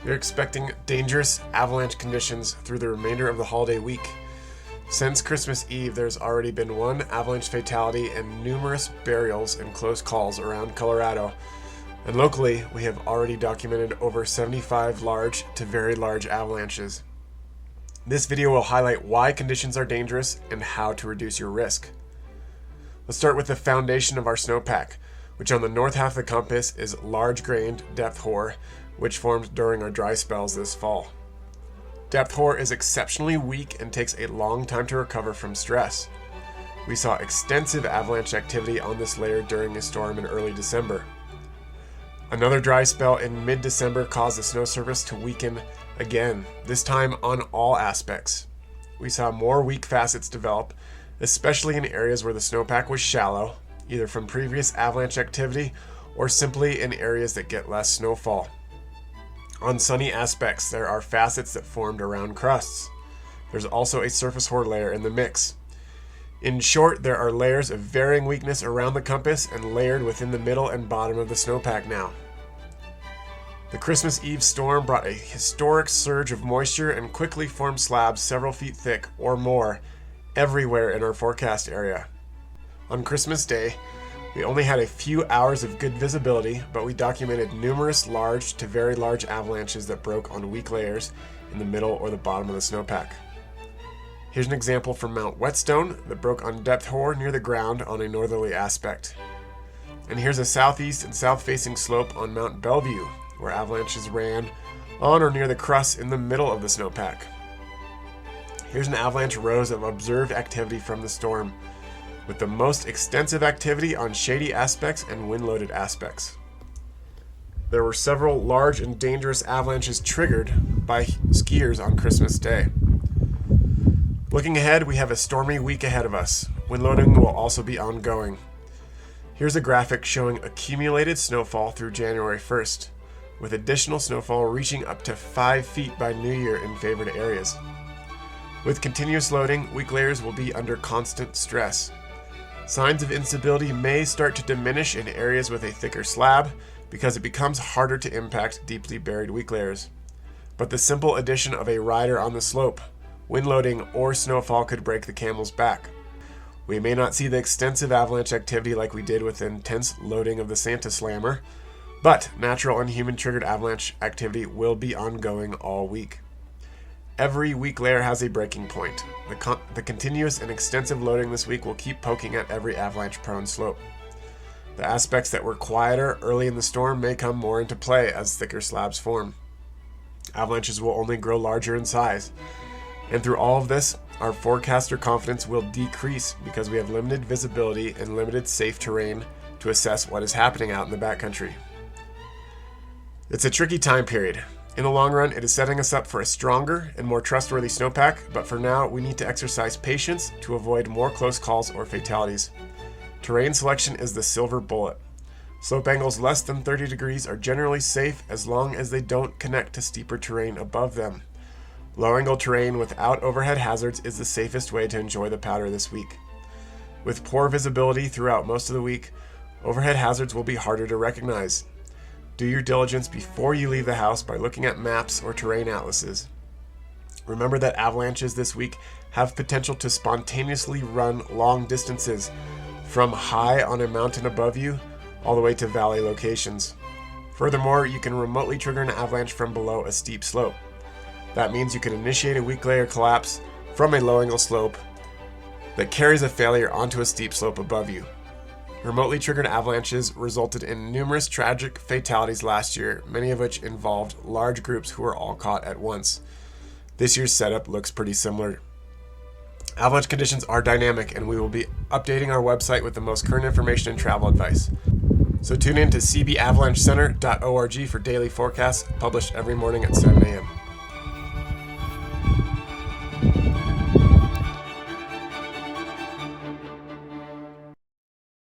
We're expecting dangerous avalanche conditions through the remainder of the holiday week. Since Christmas Eve, there's already been one avalanche fatality and numerous burials and close calls around Colorado. And locally, we have already documented over 75 large to very large avalanches. This video will highlight why conditions are dangerous and how to reduce your risk. Let's start with the foundation of our snowpack, which on the north half of the compass is large-grained depth hoar, which formed during our dry spells this fall. Depth hoar is exceptionally weak and takes a long time to recover from stress. We saw extensive avalanche activity on this layer during a storm in early December. Another dry spell in mid-December caused the snow surface to weaken again, this time on all aspects. We saw more weak facets develop, especially in areas where the snowpack was shallow, either from previous avalanche activity or simply in areas that get less snowfall. On sunny aspects, there are facets that formed around crusts. There's also a surface hoar layer in the mix. In short, there are layers of varying weakness around the compass and layered within the middle and bottom of the snowpack now. The Christmas Eve storm brought a historic surge of moisture and quickly formed slabs several feet thick or more everywhere in our forecast area. On Christmas Day, we only had a few hours of good visibility, but we documented numerous large to very large avalanches that broke on weak layers in the middle or the bottom of the snowpack. Here's an example from Mount Whetstone that broke on depth hoar near the ground on a northerly aspect. And here's a southeast and south-facing slope on Mount Bellevue, where avalanches ran on or near the crust in the middle of the snowpack. Here's an avalanche rows of observed activity from the storm, with the most extensive activity on shady aspects and wind-loaded aspects. There were several large and dangerous avalanches triggered by skiers on Christmas Day. Looking ahead, we have a stormy week ahead of us. Wind loading will also be ongoing. Here's a graphic showing accumulated snowfall through January 1st, with additional snowfall reaching up to 5 feet by New Year in favored areas. With continuous loading, weak layers will be under constant stress. Signs of instability may start to diminish in areas with a thicker slab because it becomes harder to impact deeply buried weak layers. But the simple addition of a rider on the slope, wind loading, or snowfall could break the camel's back. We may not see the extensive avalanche activity like we did with the intense loading of the Santa Slammer, but natural and human-triggered avalanche activity will be ongoing all week. Every weak layer has a breaking point. The continuous and extensive loading this week will keep poking at every avalanche-prone slope. The aspects that were quieter early in the storm may come more into play as thicker slabs form. Avalanches will only grow larger in size. And through all of this, our forecaster confidence will decrease because we have limited visibility and limited safe terrain to assess what is happening out in the backcountry. It's a tricky time period. In the long run, it is setting us up for a stronger and more trustworthy snowpack, but for now, we need to exercise patience to avoid more close calls or fatalities. Terrain selection is the silver bullet. Slope angles less than 30 degrees are generally safe as long as they don't connect to steeper terrain above them. Low-angle terrain without overhead hazards is the safest way to enjoy the powder this week. With poor visibility throughout most of the week, overhead hazards will be harder to recognize. Do your diligence before you leave the house by looking at maps or terrain atlases. Remember that avalanches this week have potential to spontaneously run long distances, from high on a mountain above you all the way to valley locations. Furthermore, you can remotely trigger an avalanche from below a steep slope. That means you can initiate a weak layer collapse from a low angle slope that carries a failure onto a steep slope above you. Remotely triggered avalanches resulted in numerous tragic fatalities last year, many of which involved large groups who were all caught at once. This year's setup looks pretty similar. Avalanche conditions are dynamic, and we will be updating our website with the most current information and travel advice. So tune in to cbavalanchecenter.org for daily forecasts published every morning at 7 a.m.